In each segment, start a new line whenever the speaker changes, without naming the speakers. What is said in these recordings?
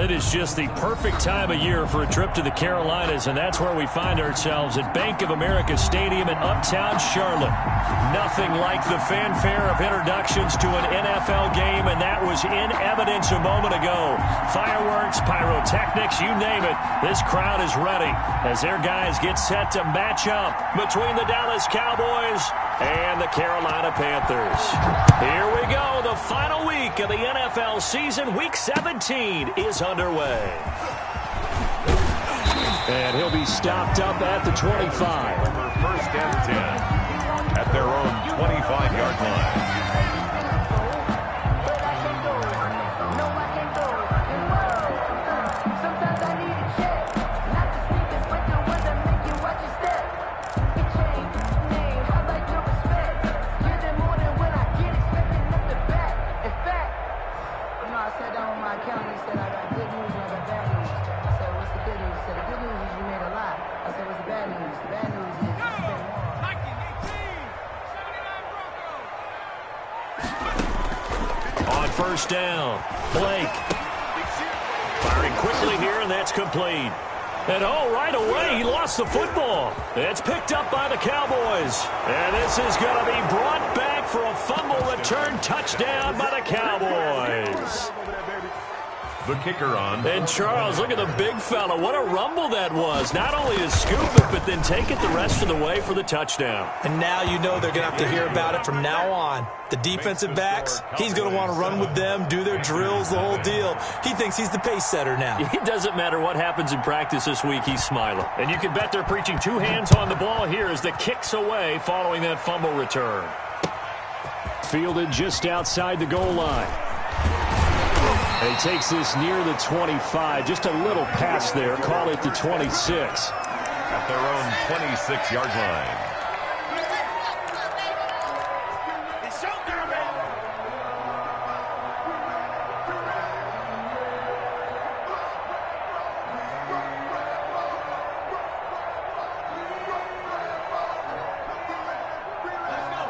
it is just the perfect time of year for a trip to the Carolinas, and that's where we find ourselves at Bank of America Stadium in Uptown Charlotte. Nothing like the fanfare of introductions to an NFL game, and that was in evidence a moment ago. Fireworks, pyrotechnics, you name it, this crowd is ready as their guys get set to match up between the Dallas Cowboys and the Carolina Panthers. Here we go, the final week of the NFL season. Week 17 is underway. And he'll be stopped up at the 25.
First and 10 at their own 25-yard line.
First down, Blake firing quickly here, and that's complete. And right away, he lost the football. It's picked up by the Cowboys. And this is going to be brought back for a fumble return touchdown by the Cowboys.
The kicker on.
And Charles, look at the big fella. What a rumble that was. Not only to scoop it, but then take it the rest of the way for the touchdown.
And now you know they're going to have to hear about it from now on. The defensive backs, he's going to want to run with them, do their drills, the whole deal. He thinks he's the pace setter now.
It doesn't matter what happens in practice this week, he's smiling. And you can bet they're preaching two hands on the ball here as the kick's away following that fumble return. Fielded just outside the goal line. And he takes this near the 25. Just a little pass there. Call it the 26.
At their own 26-yard line.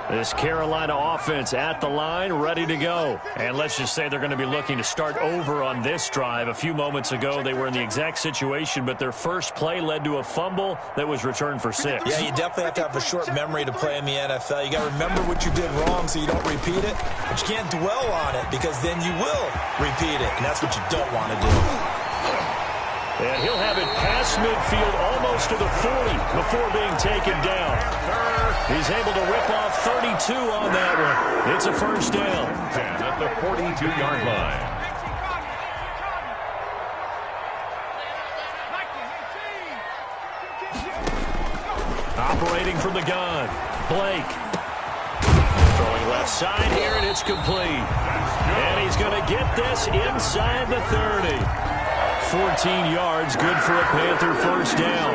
This Carolina offense at the line, ready to go. And let's just say they're going to be looking to start over on this drive. A few moments ago, they were in the exact situation, but their first play led to a fumble that was returned for 6.
Yeah, you definitely have to have a short memory to play in the NFL. You got to remember what you did wrong so you don't repeat it, but you can't dwell on it because then you will repeat it, and that's what you don't want to do.
And he'll have it past midfield almost to the 40 before being taken down. He's able to rip off 32 on that one. It's a first down.
10 at the 42-yard line.
Operating from the gun, Blake. Throwing left side here, and it's complete. And he's going to get this inside the 30. 14 yards, good for a Panther first down.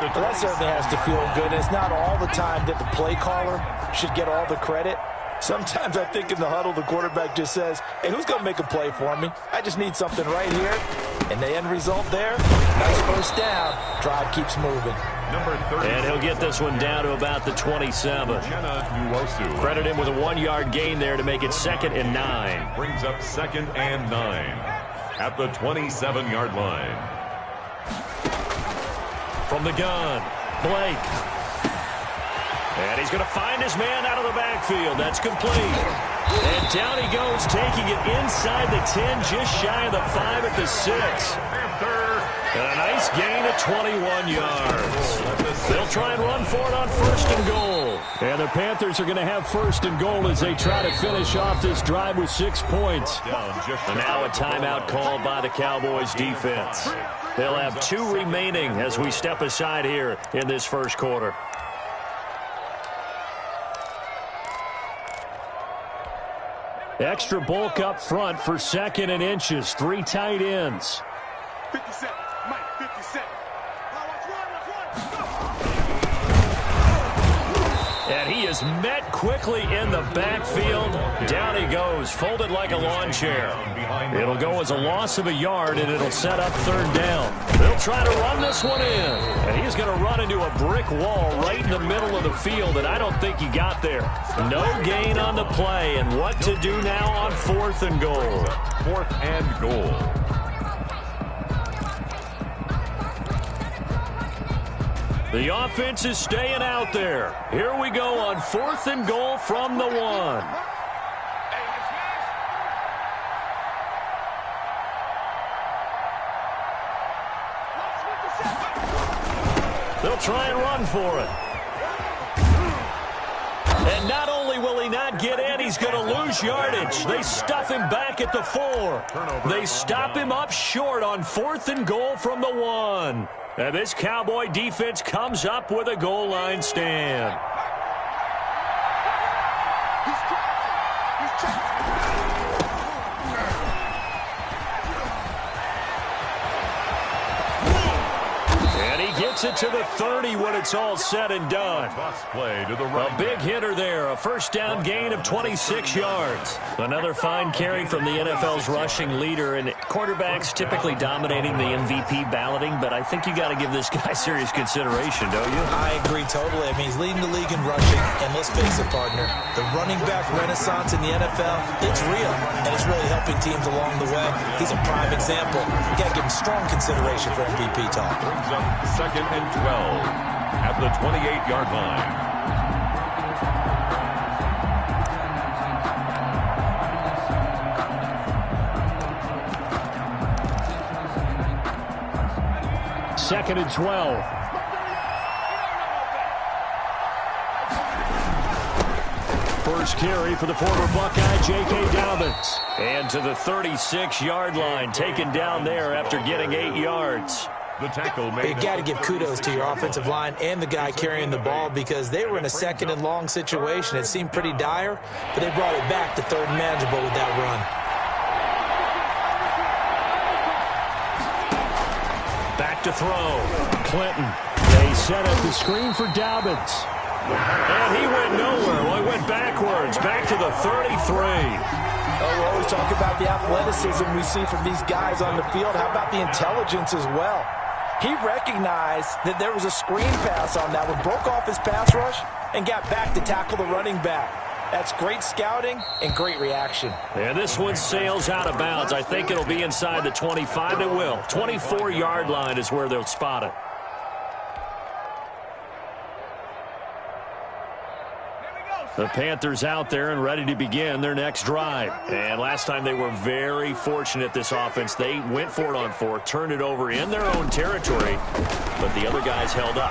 Well, that certainly has to feel good. It's not all the time that the play caller should get all the credit. Sometimes I think in the huddle, the quarterback just says, hey, who's going to make a play for me? I just need something right here. And the end result there, nice first down. Drive keeps moving.
And he'll get this one down to about the 27. Credit him with a 1-yard gain there to make it 2nd and 9.
Brings up 2nd and 9. At the 27-yard line.
From the gun, Blake. And he's going to find his man out of the backfield. That's complete. And down he goes, taking it inside the 10, just shy of the 5 at the 6. And a nice gain of 21 yards. They'll try and run for it on 1st and goal. And the Panthers are going to have 1st and goal as they try to finish off this drive with 6 points. And now a timeout called by the Cowboys defense. They'll have 2 remaining as we step aside here in this first quarter. Extra bulk up front for 2nd and inches. 3 tight ends.
57, Mike, 57.
And he is met quickly in the backfield. Down he goes, folded like a lawn chair. It'll go as a loss of a yard, and it'll set up 3rd down. They'll try to run this one in. And he's going to run into a brick wall right in the middle of the field, and I don't think he got there. No gain on the play, and what to do now on 4th and goal.
4th and goal.
The offense is staying out there. Here we go on 4th and goal from the 1. They'll try and run for it. And not only will he not get in, he's going to lose yardage. They stuff him back at the 4. They stop him up short on 4th and goal from the 1. And this Cowboy defense comes up with a goal line stand. Gets it to the 30 when it's all said and done. A big hitter there. A first down gain of 26 yards. Another fine carry from the NFL's rushing leader. And quarterbacks typically dominating the MVP balloting, but I think you got to give this guy serious consideration, don't you?
I agree totally. I mean, he's leading the league in rushing. And let's face it, partner, the running back renaissance in the NFL, it's real. And it's really helping teams along the way. He's a prime example. You got to give him strong consideration for MVP talk.
Brings up 2nd and 12 at the 28-yard line.
Second and 12. First carry for the former Buckeye, J.K. Dobbins. And to the 36-yard line, taken down there after getting 8 yards.
The tackle made.
You got to give kudos to your offensive line and the guy carrying the ball because they were in a 2nd and long situation. It seemed pretty dire, but they brought it back to 3rd and manageable with that run.
Back to throw. Clinton. They set up the screen for Dobbins. And he went nowhere. Well, he went backwards. Back to the 33.
Oh, we always talk about the athleticism we see from these guys on the field. How about the intelligence as well? He recognized that there was a screen pass on that one, broke off his pass rush, and got back to tackle the running back. That's great scouting and great reaction.
And this one sails out of bounds. I think it'll be inside the 25. It will. 24-yard line is where they'll spot it. The Panthers out there and ready to begin their next drive. And last time they were very fortunate, this offense. They went for it on 4, turned it over in their own territory, but the other guys held up.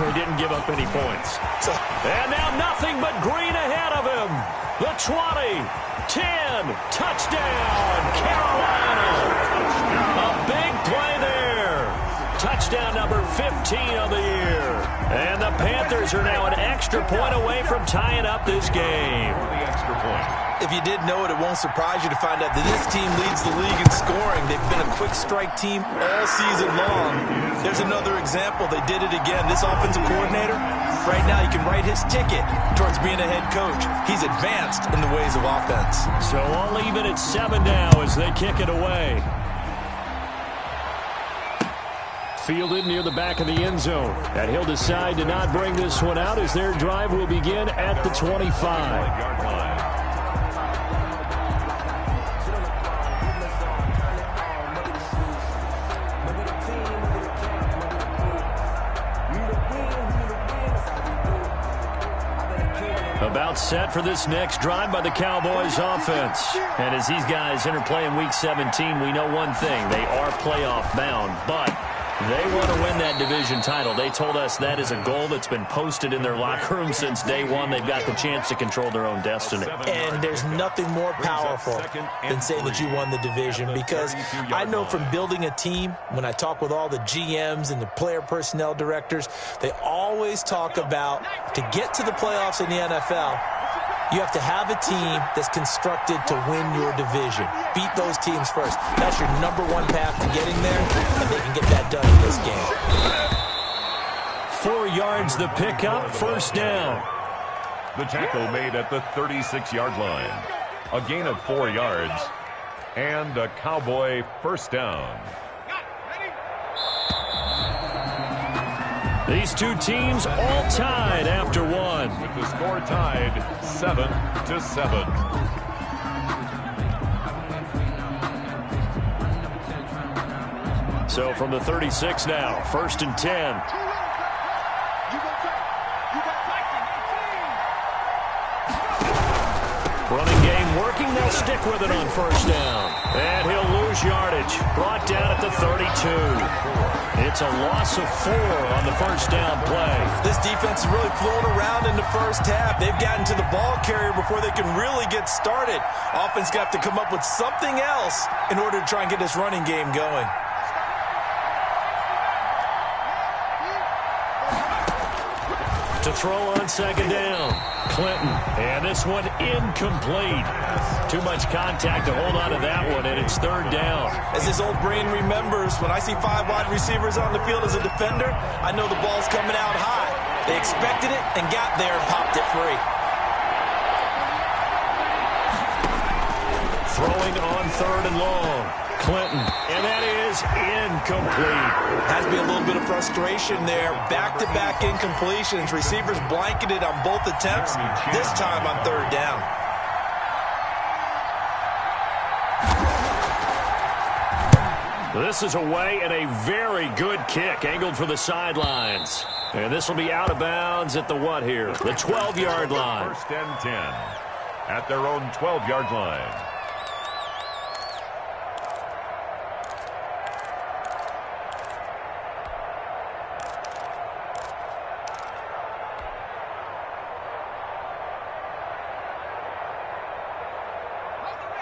They didn't give up any points. And now nothing but green ahead of him. The 20, 10, touchdown, Carolina. A big play there. Touchdown number 15 of the year. And the Panthers are now an extra point away from tying up this game.
The extra point.
If you didn't know it, it won't surprise you to find out that this team leads the league in scoring. They've been a quick strike team all season long. There's another example. They did it again. This offensive coordinator, right now, you can write his ticket towards being a head coach. He's advanced in the ways of offense.
So all even at 7 now as they kick it away. Fielded near the back of the end zone. And he'll decide to not bring this one out as their drive will begin at the 25. About set for this next drive by the Cowboys offense. And as these guys interplay in Week 17, we know one thing. They are playoff bound, but they want to win that division title. They told us that is a goal that's been posted in their locker room since day one. They've got the chance to control their own destiny.
And there's nothing more powerful than saying that you won the division, because I know from building a team, when I talk with all the GMs and the player personnel directors, they always talk about to get to the playoffs in the NFL, you have to have a team that's constructed to win your division. Beat those teams first. That's your number one path to getting there, and they can get that done in this game.
4 yards the pickup, first down.
The tackle made at the 36-yard line. A gain of 4 yards and a Cowboy first down.
These two teams all tied after one.
With the score tied 7-7.
So from the 36 now, 1st and 10. stick with it on first down. And he'll lose yardage. Brought down at the 32. It's a loss of 4 on the first down play.
This defense is really flown around in the first half. They've gotten to the ball carrier before they can really get started. Offense got to come up with something else in order to try and get this running game going.
To throw on second down, Clinton. And this one incomplete. Too much contact to hold on to that one, and it's third down.
As his old brain remembers, when I see 5 wide receivers on the field as a defender, I know the ball's coming out high. They expected it and got there and popped it free.
Throwing on third and long. Clinton, and that is incomplete.
Has to be a little bit of frustration there. Back-to-back incompletions. Receivers blanketed on both attempts, this time on third down.
This is away and a very good kick, angled for the sidelines. And this will be out of bounds at the what here? The 12-yard line.
First and 10 at their own 12-yard line.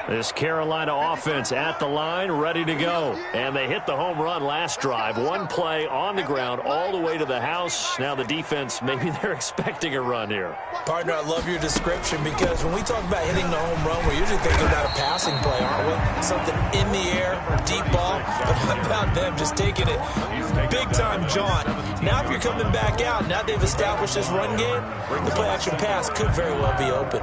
This Carolina offense at the line, ready to go. And they hit the home run last drive. One play on the ground all the way to the house. Now the defense, maybe they're expecting a run here.
Partner, I love your description because when we talk about hitting the home run, we're usually thinking about a passing play, aren't we? Something in the air, deep ball. But how about them just taking it big-time jaunt? Now if you're coming back out, now they've established this run game, the play-action pass could very well be open.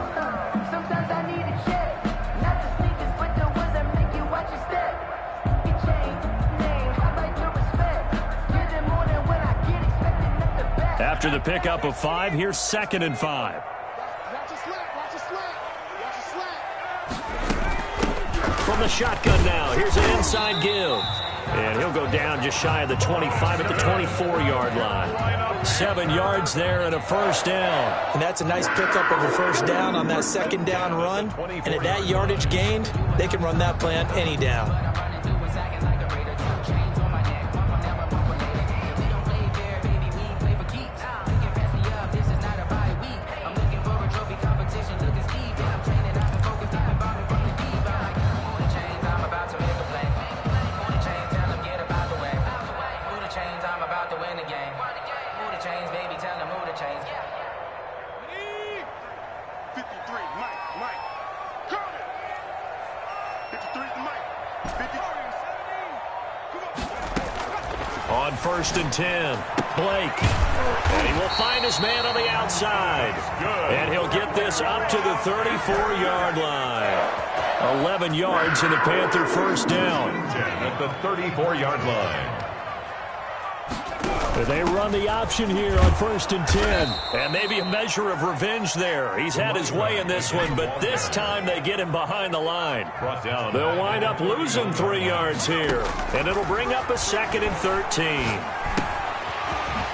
After the pickup of 5, here's 2nd and 5. From the shotgun now, here's an inside give. And he'll go down just shy of the 25 at the 24-yard line. 7 yards there and a first down.
And that's a nice pickup of a first down on that second down run. And at that yardage gained, they can run that play on any down.
On 1st and 10, Blake. And he will find his man on the outside. And he'll get this up to the 34-yard line. 11 yards in the Panther first down.
10 at the 34-yard line.
They run the option here on 1st and 10. And maybe a measure of revenge there. He's had his way in this one, but this time they get him behind the line. They'll wind up losing 3 yards here. And it'll bring up a 2nd and 13.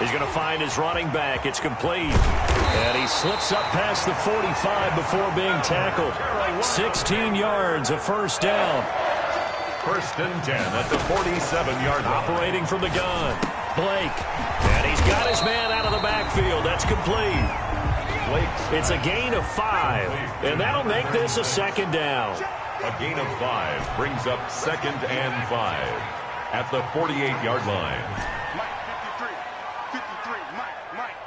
He's going to find his running back. It's complete. And he slips up past the 45 before being tackled. 16 yards, a first down.
1st and 10 at the 47-yard line.
Operating from the gun. Blake, and he's got his man out of the backfield. That's complete. It's a gain of 5, and that'll make this a 2nd down.
A gain of 5 brings up 2nd and 5 at the 48-yard line.
Mike, 53, Mike.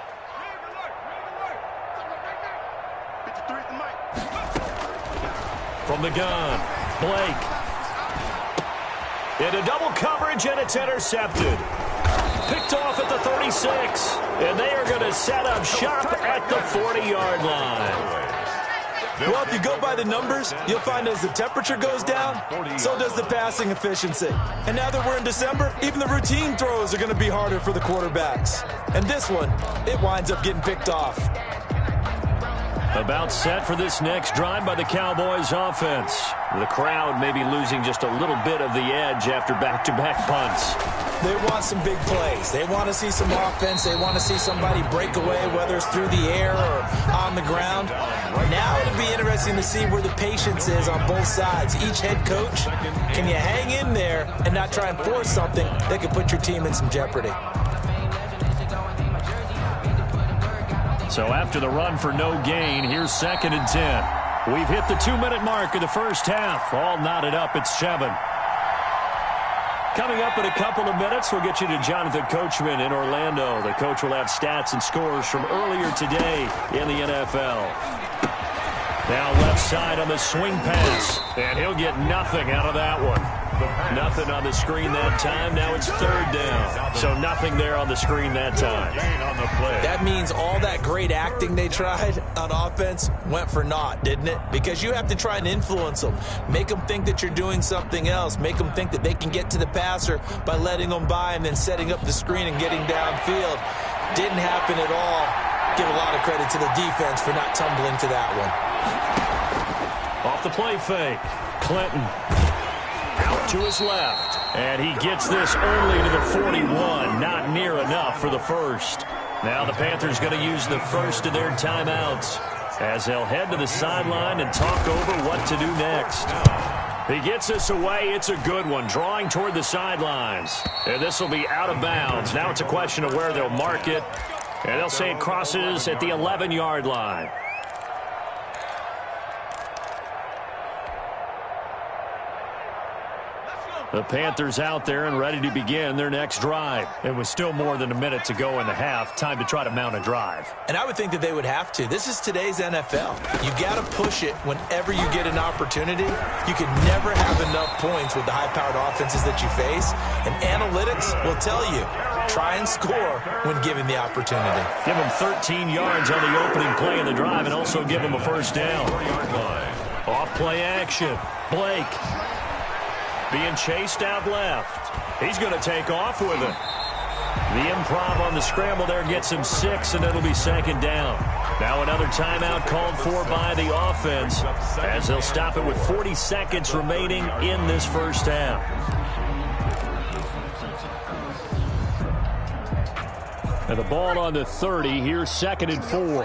53 is the Mike.
From the gun, Blake. Into double coverage, and it's intercepted. Picked off at the 36, and they are going to set up shop at the 40-yard line.
Well, if you go by the numbers, you'll find as the temperature goes down, so does the passing efficiency. And now that we're in December, even the routine throws are going to be harder for the quarterbacks. And this one, it winds up getting picked off.
About set for this next drive by the Cowboys offense. The crowd may be losing just a little bit of the edge after back-to-back punts.
They want some big plays. They want to see some offense. They want to see somebody break away, whether it's through the air or on the ground. Now it'll be interesting to see where the patience is on both sides. Each head coach, can you hang in there and not try and force something that could put your team in some jeopardy?
So after the run for no gain, here's 2nd and 10. We've hit the 2-minute mark of the first half. All knotted up at 7. Coming up in a couple of minutes, we'll get you to Jonathan Coachman in Orlando. The coach will have stats and scores from earlier today in the NFL. Now left side on the swing pass, and he'll get nothing out of that one. Nothing on the screen that time. Now it's 3rd down. So nothing there on the screen that time.
That means all that great acting they tried on offense went for naught, didn't it? Because you have to try and influence them. Make them think that you're doing something else. Make them think that they can get to the passer by letting them by and then setting up the screen and getting downfield. Didn't happen at all. Give a lot of credit to the defense for not tumbling to that one.
Off the play fake. Clinton. Out to his left. And he gets this only to the 41. Not near enough for the first. Now the Panthers going to use the first of their timeouts as they'll head to the sideline and talk over what to do next. He gets this away. It's a good one. Drawing toward the sidelines. And this will be out of bounds. Now it's a question of where they'll mark it. And they'll say it crosses at the 11-yard line. The Panthers out there and ready to begin their next drive. It was still more than a minute to go in the half. Time to try to mount a drive.
And I would think that they would have to. This is today's NFL. You got to push it whenever you get an opportunity. You can never have enough points with the high-powered offenses that you face. And analytics will tell you, try and score when given the opportunity.
Give them 13 yards on the opening play of the drive and also give them a first down. Off play action. Blake. Being chased out left. He's going to take off with it. The improv on the scramble there gets him 6, and it'll be 2nd down. Now another timeout called for by the offense as they'll stop it with 40 seconds remaining in this first half. And the ball on the 30. Here's 2nd and 4.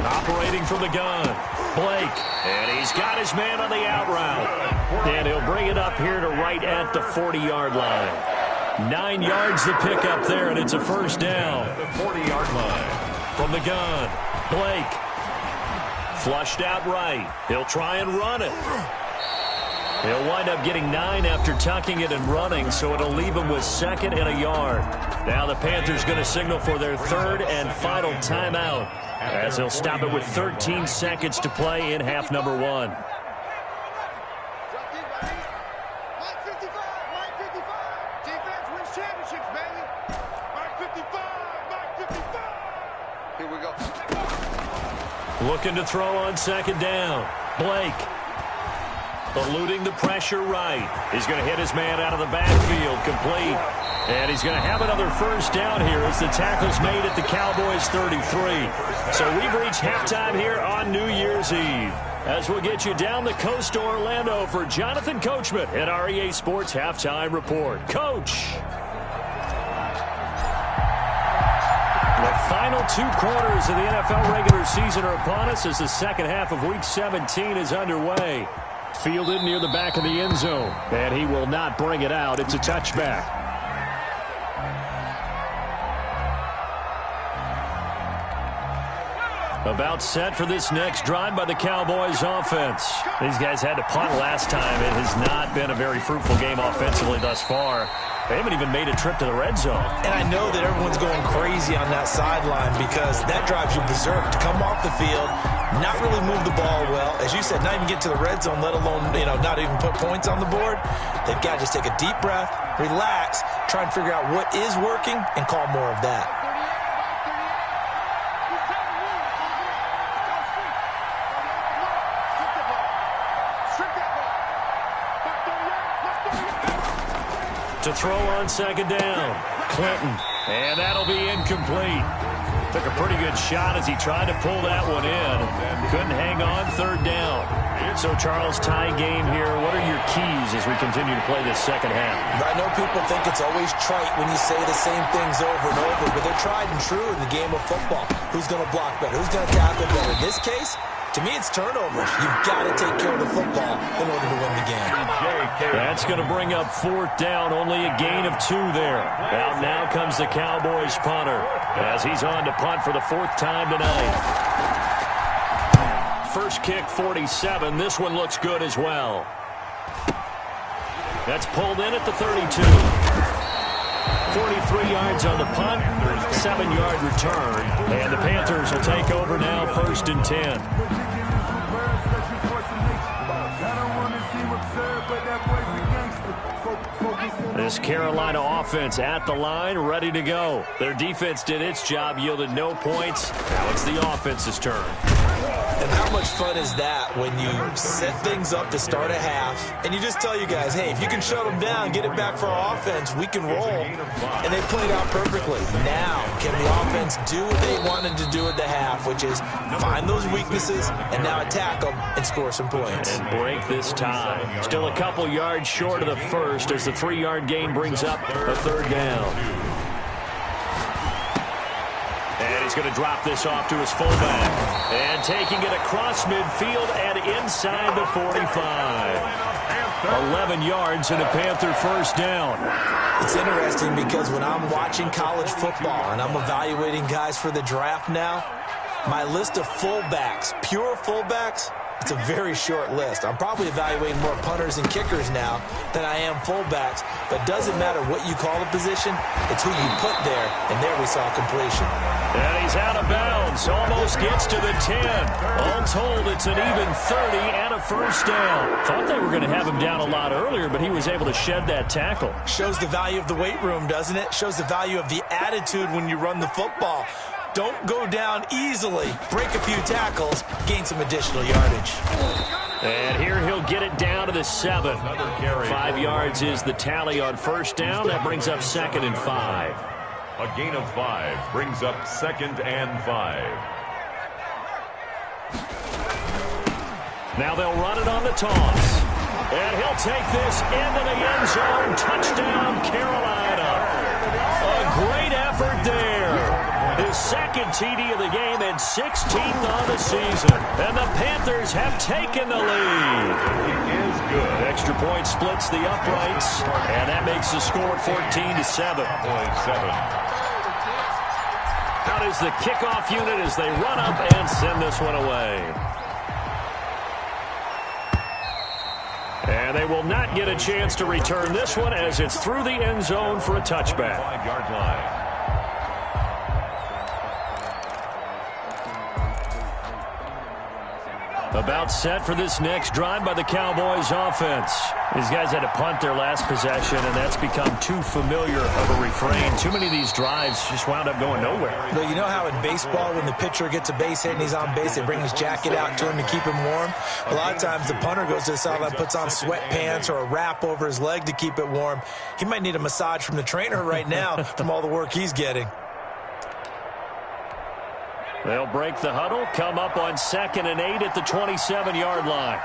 Operating from the gun. Blake, and he's got his man on the out route. And he'll bring it up here to right at the 40-yard line. 9 yards to pick up there, and it's a first down.
The 40-yard line.
From the gun, Blake. Flushed out right. He'll try and run it. He'll wind up getting 9 after tucking it and running, so it'll leave him with 2nd and a yard. Now the Panthers going to signal for their 3rd and final timeout as they'll stop it with 13 seconds to play in half number 1.
Defense wins championships, baby. Mike 55. Mike 55. Here we go.
Looking to throw on 2nd down. Blake. Eluding the pressure right. He's going to hit his man out of the backfield, complete. And he's going to have another first down here as the tackle's made at the Cowboys 33. So we've reached halftime here on New Year's Eve. As we'll get you down the coast to Orlando for Jonathan Coachman at our EA Sports Halftime Report. Coach! The final 2 quarters of the NFL regular season are upon us as the second half of Week 17 is underway. Fielded near the back of the end zone. And he will not bring it out. It's a touchback. About set for this next drive by the Cowboys offense. These guys had to punt last time. It has not been a very fruitful game offensively thus far. They haven't even made a trip to the red zone.
And I know that everyone's going crazy on that sideline because that drives you berserk to come off the field, not really move the ball well. As you said, not even get to the red zone, let alone, not even put points on the board. They've got to just take a deep breath, relax, try and figure out what is working, and call more of that.
To throw on 2nd down, Clinton, and that'll be incomplete. Took a pretty good shot as he tried to pull that one in. Couldn't hang on 3rd down. So, Charles, tie game here. What are your keys we continue to play this second half.
I know people think it's always trite when you say the same things over and over, but they're tried and true in the game of football. Who's going to block better? Who's going to tackle better? In this case, to me, it's turnovers. You've got to take care of the football in order to win the game.
That's going to bring up 4th down. Only a gain of 2 there. Out now comes the Cowboys punter as he's on to punt for the 4th time tonight. First kick, 47. This one looks good as well. That's pulled in at the 32. 43 yards on the punt, 7-yard return. And the Panthers will take over now, 1st and 10. This Carolina offense at the line, ready to go. Their defense did its job, yielded no points. Now it's the offense's turn.
And how much fun is that when you set things up to start a half and you just tell you guys, hey, if you can shut them down, get it back for our offense, we can roll. And they played out perfectly. Now, can the offense do what they wanted to do at the half, which is find those weaknesses and now attack them and score some points.
And break this tie. Still a couple yards short of the first as the 3-yard gain brings up a 3rd down. And he's going to drop this off to his fullback. And taking it across midfield and inside the 45. 11 yards and a Panther 1st down.
It's interesting because when I'm watching college football and I'm evaluating guys for the draft now, my list of fullbacks, pure fullbacks, it's a very short list. I'm probably evaluating more punters and kickers now than I am fullbacks. But it doesn't matter what you call a position. It's who you put there. And there we saw completion.
And he's out of bounds. Almost gets to the 10. All told, it's an even 30 and a 1st down. Thought they were going to have him down a lot earlier, but he was able to shed that tackle.
Shows the value of the weight room, doesn't it? Shows the value of the attitude when you run the football. Don't go down easily. Break a few tackles. Gain some additional yardage.
And here he'll get it down to the 7. 5 yards is the tally on 1st down. That brings up 2nd and 5.
A gain of 5 brings up 2nd and 5.
Now they'll run it on the toss. And he'll take this into the end zone. Touchdown, Carolina. A great effort there. His 2nd TD of the game and 16th on the season. And the Panthers have taken the lead.
It is good.
Extra point splits the uprights. And that makes the score 14-7. Out is the kickoff unit as they run up and send this one away. And they will not get a chance to return this one as it's through the end zone for a touchback.
5-yard line.
About set for this next drive by the Cowboys offense. These guys had to punt their last possession, and that's become too familiar of a refrain. Too many of these drives just wound up going nowhere.
Well, you know how in baseball, when the pitcher gets a base hit and he's on base, they bring his jacket out to him to keep him warm? A lot of times the punter goes to the sideline, puts on sweatpants or a wrap over his leg to keep it warm. He might need a massage from the trainer right now from all the work he's getting.
They'll break the huddle, come up on 2nd and 8 at the 27-yard line.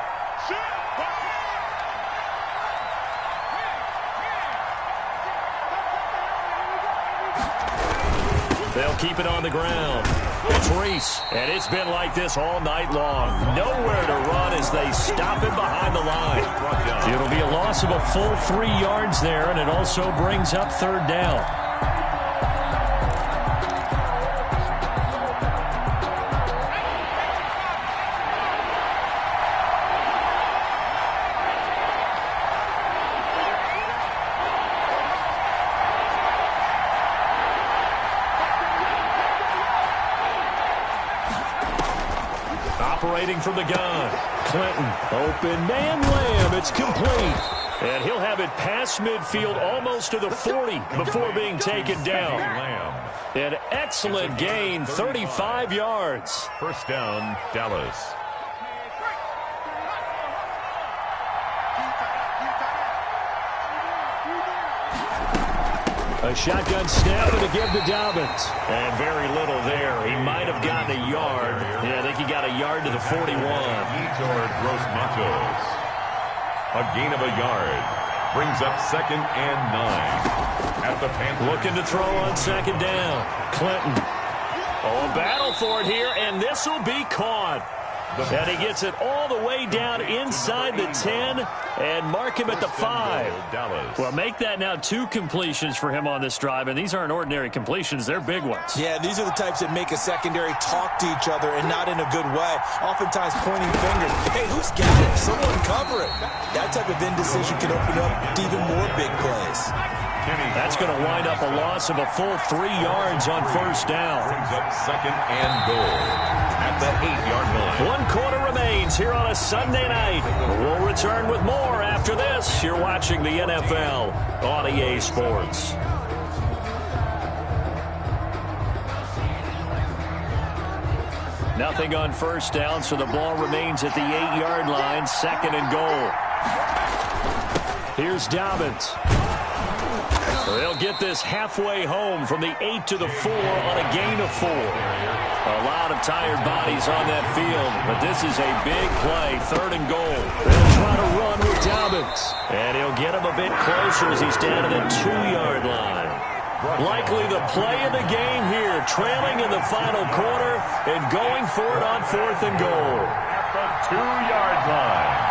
They'll keep it on the ground. It's Reese, and it's been like this all night long. Nowhere to run as they stop him behind the line. It'll be a loss of a full 3 yards there, and it also brings up 3rd down. Operating from the gun. Clinton, open man, Lamb, it's complete. And he'll have it past midfield almost to the 40 before being taken down. An excellent gain, 35 yards.
1st down, Dallas.
A shotgun snap to give to Dobbins. And very little there. He might have gotten a yard. Yeah, I think he got a yard to the 41.
Toward Gross Matos. A gain of a yard. Brings up 2nd and 9. At the Panthers.
Looking to throw on 2nd down. Clinton. Oh, a battle for it here, and this will be caught. And he gets it all the way down inside the 10 and mark him at the 5. Well, make that now 2 completions for him on this drive, and these aren't ordinary completions. They're big ones.
Yeah, these are the types that make a secondary talk to each other and not in a good way. Oftentimes pointing fingers. Hey, who's got it? Someone cover it. That type of indecision can open up even more big plays.
That's going to wind up a loss of a full 3 yards on 1st down.
Brings up 2nd and goal at the 8-yard line.
1 quarter remains here on a Sunday night. We'll return with more after this. You're watching the NFL on EA Sports. Nothing on 1st down, so the ball remains at the 8-yard line. 2nd and goal. Here's Dobbins. They'll get this halfway home from the 8 to the 4 on a gain of 4. A lot of tired bodies on that field, but this is a big play. 3rd and goal. They'll try to run with Dobbins. And he'll get him a bit closer as he's down to the 2-yard line. Likely the play of the game here, trailing in the final quarter and going for it on 4th and goal.
At the 2-yard line.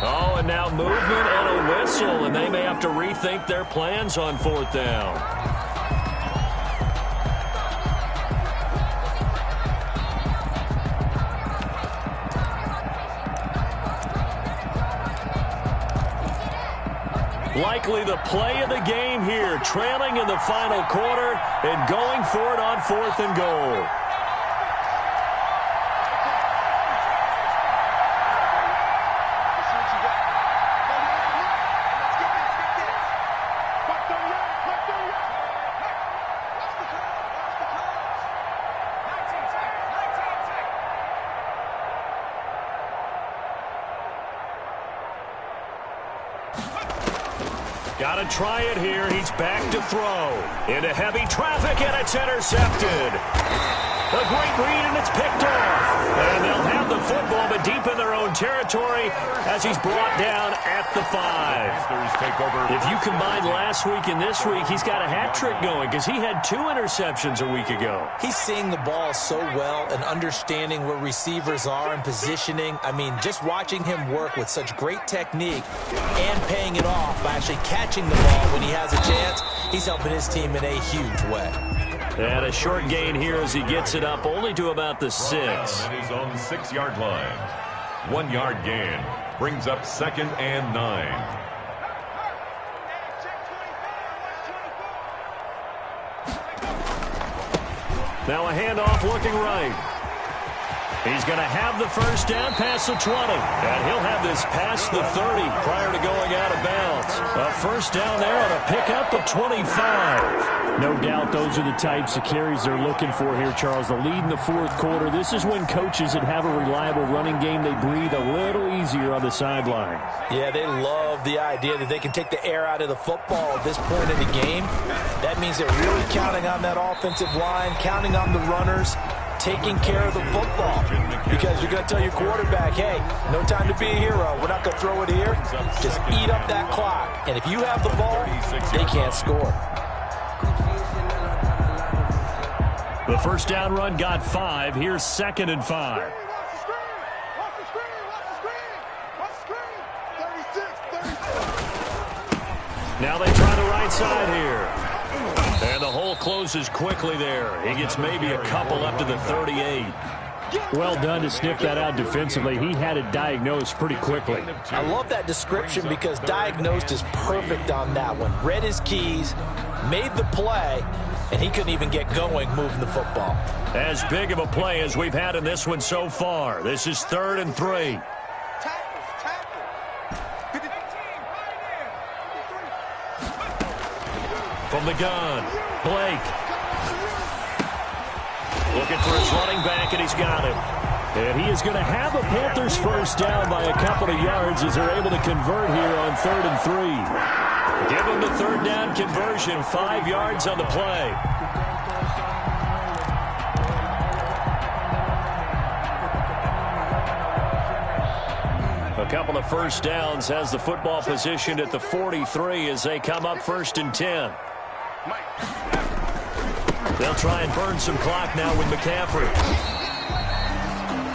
Oh, and now movement and a whistle, and they may have to rethink their plans on 4th down. Likely the play of the game here, trailing in the final quarter and going for it on 4th and goal. Got to try it here. He's back to throw. Into heavy traffic, and it's intercepted. A great read, and it's picked off. And they'll have the football, but deep in their own territory as he's brought down at the 5. If you combine last week and this week, he's got a hat trick going because he had 2 interceptions a week ago.
He's seeing the ball so well and understanding where receivers are and positioning. I mean, just watching him work with such great technique and paying it off by actually catching the ball when he has a chance, he's helping his team in a huge way.
And a short gain here as he gets it up only to about the 6.
At his own 6-yard line. 1-yard gain. Brings up 2nd and 9.
Now a handoff looking right. He's going to have the 1st down past the 20. And he'll have this past the 30 prior to going out of bounds. A 1st down there on a pickup of 25.
No doubt those are the types of carries they're looking for here, Charles. The lead in the 4th quarter. This is when coaches that have a reliable running game, they breathe a little easier on the sideline.
Yeah, they love the idea that they can take the air out of the football at this point in the game. That means they're really counting on that offensive line, counting on the runners, taking care of the football. Because you're going to tell your quarterback, hey, no time to be a hero. We're not going to throw it here. Just eat up that clock. And if you have the ball, they can't score.
The 1st down run got 5. Here's 2nd and 5. Now they try the right side here. And the hole closes quickly there. He gets maybe a couple up to the 38.
Well done to sniff that out defensively. He had it diagnosed pretty quickly.
I love that description because diagnosed is perfect on that one. Read his keys, made the play, and he couldn't even get going moving the football.
As big of a play as we've had in this one so far. This is 3rd and 3. From the gun, Blake. Looking for his running back, and he's got him.
And he is going to have a Panthers 1st down by a couple of yards as they're able to convert here on 3rd and 3.
Give him the third down conversion, 5 yards on the play. A couple of first downs, has the football positioned at the 43 as they come up 1st and 10. They'll try and burn some clock now with McCaffrey.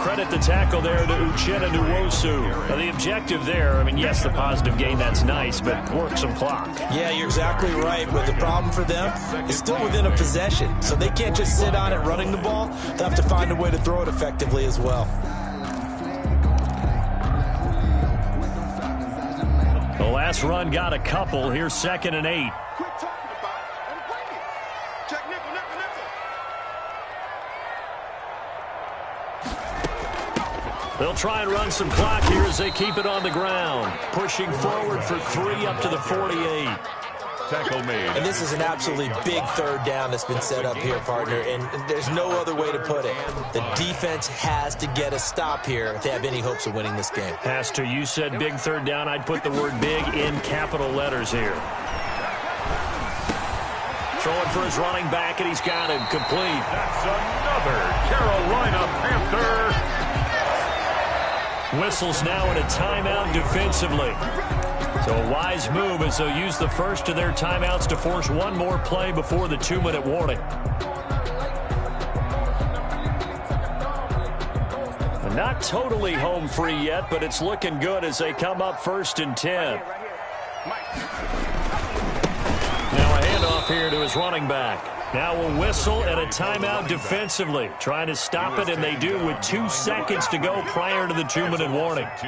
Credit the tackle there to Uchenna Nwosu. Now the objective there, I mean, yes, the positive gain, that's nice, but work some clock.
Yeah, you're exactly right. But the problem for them is still within a possession. So they can't just sit on it running the ball. They'll have to find a way to throw it effectively as well.
The last run got a couple. Here's 2nd and 8.
Quit talking about it and bring it. Check nickel, nickel, nickel.
They'll try and run some clock here as they keep it on the ground. Pushing forward for 3 up to the 48.
Tackle made.
And this is an absolutely big third down that's been set up here, partner. And there's no other way to put it. The defense has to get a stop here if they have any hopes of winning this game.
Has to. You said big third down. I'd put the word big in capital letters here. Throwing for his running back, and he's got him complete.
That's another Carolina Panther.
Whistles now in a timeout defensively. So a wise move as they'll use the first of their timeouts to force one more play before the 2-minute warning. Not totally home free yet, but it's looking good as they come up 1st and 10. Now a handoff here to his running back. Now a whistle and a timeout defensively. Trying to stop it, and they do with 2 seconds to go prior to the 2-minute warning.
2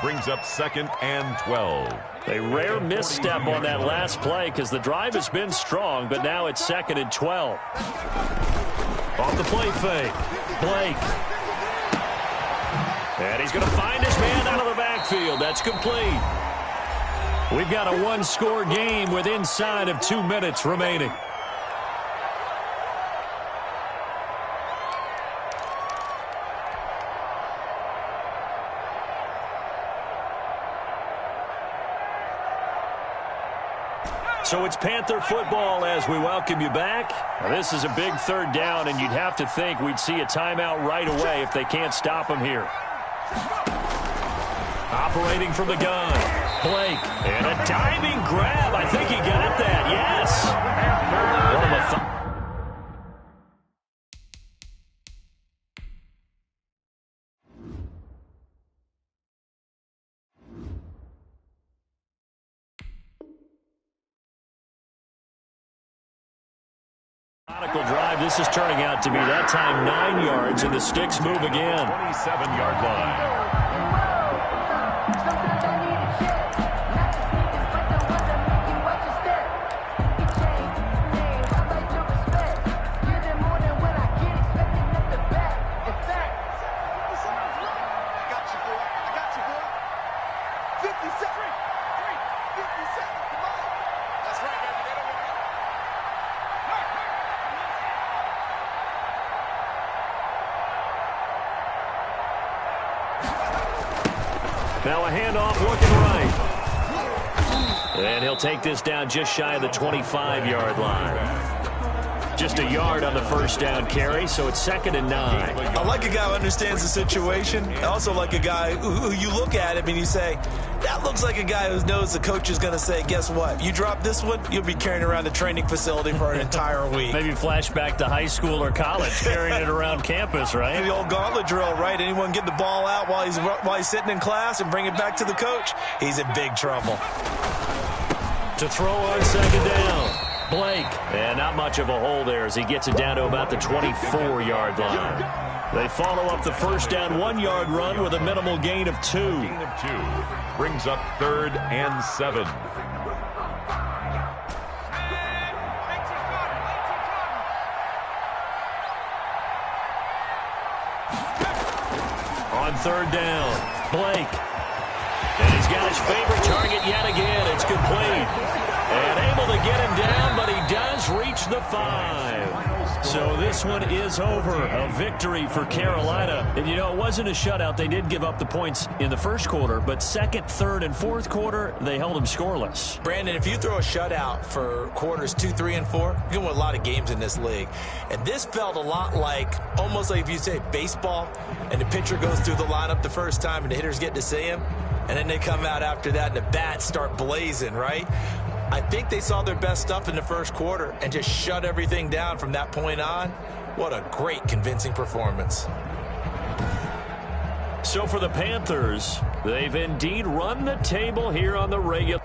brings up 2nd and 12.
A rare misstep on that last play because the drive has been strong, but now it's 2nd and 12. Off the play fake. Blake. And he's going to find his man out of the backfield. That's complete. We've got a 1-score game with inside of 2 minutes remaining. So it's Panther football as we welcome you back. Now this is a big third down, and you'd have to think we'd see a timeout right away if they can't stop him here. Operating from the gun, Blake, and a diving grab. I think he got that, yes. One of the drive. This is turning out to be that time 9 yards, and the sticks move again.
27-yard line.
Now a handoff looking right. And he'll take this down just shy of the 25-yard line. Just a yard on the first down carry, so it's 2nd and 9.
I like a guy who understands the situation. I also like a guy who you look at him and you say, that looks like a guy who knows the coach is going to say, guess what? You drop this one, you'll be carrying around the training facility for an entire week.
Maybe flashback to high school or college, carrying it around campus, right?
The old gauntlet drill, right? Anyone get the ball out while he's sitting in class and bring it back to the coach, he's in big trouble.
To throw on 2nd down, Blake. And not much of a hole there as he gets it down to about the 24-yard line. They follow up the first down 1-yard run with a minimal gain of 2.
Gain of 2 brings up 3rd and 7.
On 3rd down, Blake. And he's got his favorite target yet again. It's complete. And able to get him down, but he does reach the 5. So this one is over. A victory for Carolina. And, you know, it wasn't a shutout. They did give up the points in the first quarter, but second, third, and fourth quarter, they held them scoreless.
Brandon, if you throw a shutout for quarters 2, 3, and 4, you can win a lot of games in this league. And this felt a lot like, almost like if you say baseball, and the pitcher goes through the lineup the first time and the hitters get to see him, and then they come out after that and the bats start blazing, right? I think they saw their best stuff in the first quarter and just shut everything down from that point on. What a great, convincing performance.
So for the Panthers, they've indeed run the table here on the regular.